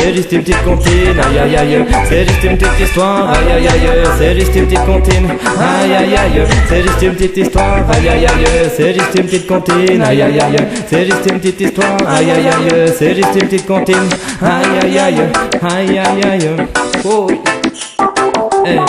c'est juste une petite comptine, aïe aïe aïe, c'est juste une petite histoire, aïe aïe aïe, c'est juste une petite comptine, aïe aïe aïe, c'est juste une petite histoire, aïe aïe aïe, c'est juste une petite comptine, aïe aïe aïe, c'est juste une petite histoire, aïe aïe aïe, c'est juste une petite comptine, aïe aïe aïe, aïe aïe aïe, oh, hey, hey.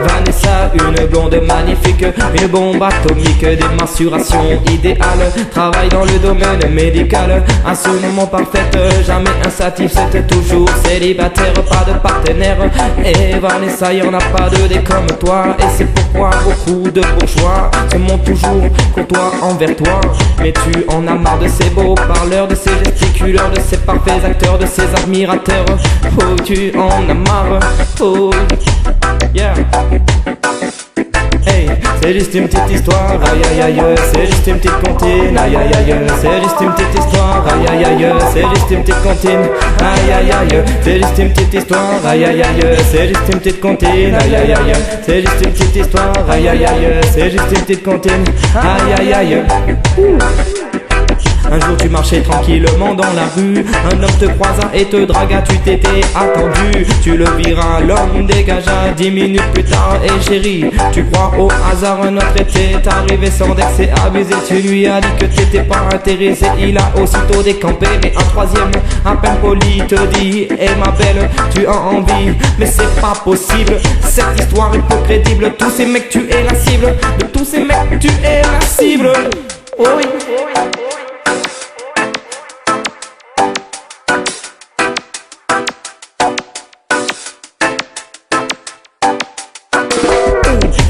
Vanessa, une blonde magnifique, une bombe atomique, des mensurations idéales, travaille dans le domaine médical, à ce moment parfaite, jamais insatisfaite, toujours célibataire, pas de partenaire. Et Vanessa, y'en a pas deux des comme toi, et c'est pourquoi beaucoup de bourgeois se montrent toujours courtois envers toi. Mais tu en as marre de ces beaux parleurs, de ces gesticuleurs, de ces parfaits acteurs, de ces admirateurs. Oh, tu en as marre, oh, yeah. Hey, c'est juste une petite histoire, aïe aïe aïe, c'est juste une petite comptine, aïe aïe aïe, c'est juste une petite histoire, aïe aïe aïe, c'est juste une petite comptine, aïe aïe aïe, c'est juste une petite histoire, aïe aïe aïe, c'est juste une petite comptine, aïe aïe aïe, c'est juste une petite histoire, aïe aïe aïe, c'est juste une petite comptine, aïe aïe aïe. Un jour tu marchais tranquillement dans la rue, un homme te croisa et te dragua, tu t'étais attendu. Tu le viras, l'homme dégagea 10 minutes plus tard. Et chérie, tu crois au hasard, un autre était arrivé sans d'excès abusé. Tu lui as dit que t'étais pas intéressé, il a aussitôt décampé. Mais un troisième, à peine poli, te dit: eh ma belle, tu as envie, mais c'est pas possible. Cette histoire est peu crédible, tous ces mecs tu es la cible. De tous ces mecs tu es la cible. Oh oui.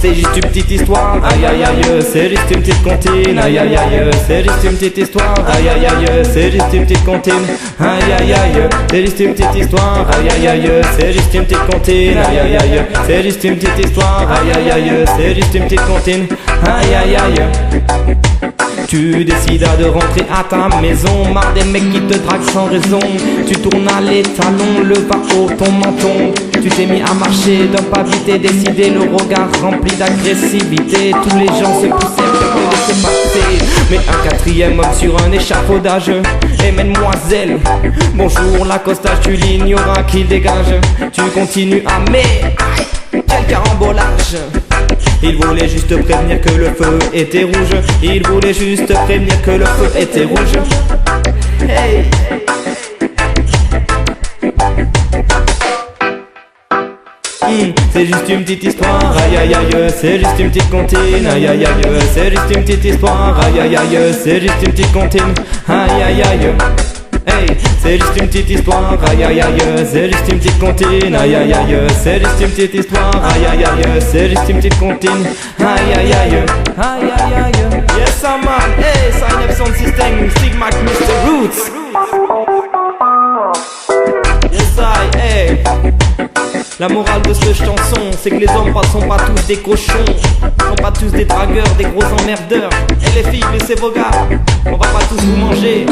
C'est juste une petite histoire, aïe aïe aïe, c'est juste une petite comptine, aïe aïe aïe, c'est juste une petite histoire, aïe aïe aïe, c'est juste une petite comptine, aïe aïe aïe, c'est juste une petite histoire, aïe aïe aïe, c'est juste une petite comptine, aïe aïe aïe, c'est juste une petite histoire, aïe aïe aïe, c'est juste une petite comptine, aïe aïe aïe. Tu décidas de rentrer à ta maison, marre des mecs qui te draguent sans raison. Tu tournes à les talons, le bas haut ton menton. Tu t'es mis à marcher d'un pas vite et décidé, le regard rempli d'agressivité. Tous les gens se poussaient pour te laisser passer. Mais un quatrième homme sur un échafaudage: eh mademoiselle, bonjour, l'accostage tu l'ignoras qu'il dégage. Tu continues à mais quel carambolage. Il voulait juste prévenir que le feu était rouge. Il voulait juste prévenir que le feu était rouge. Hey. C'est juste une petite histoire, aïe aïe aïe, c'est juste une petite comptine, aïe aïe aïe, c'est juste une petite histoire, aïe aïe aïe, c'est juste une petite comptine, aïe aïe aïe. Hey, c'est juste une petite histoire, aïe aïe aïe, c'est juste une petite comptine, aïe aïe aïe, c'est juste une petite histoire, aïe aïe aïe, c'est juste une petite comptine, aïe aïe aïe, aïe aïe aïe. Yes man, hey, sign up sound system, Stigmac Mr. Roots. Yes I, hey. La morale de cette chanson, c'est que les hommes sont pas tous des cochons, sont pas tous des dragueurs, des gros emmerdeurs. Et les filles, laissez vos gars, on va pas tous vous manger.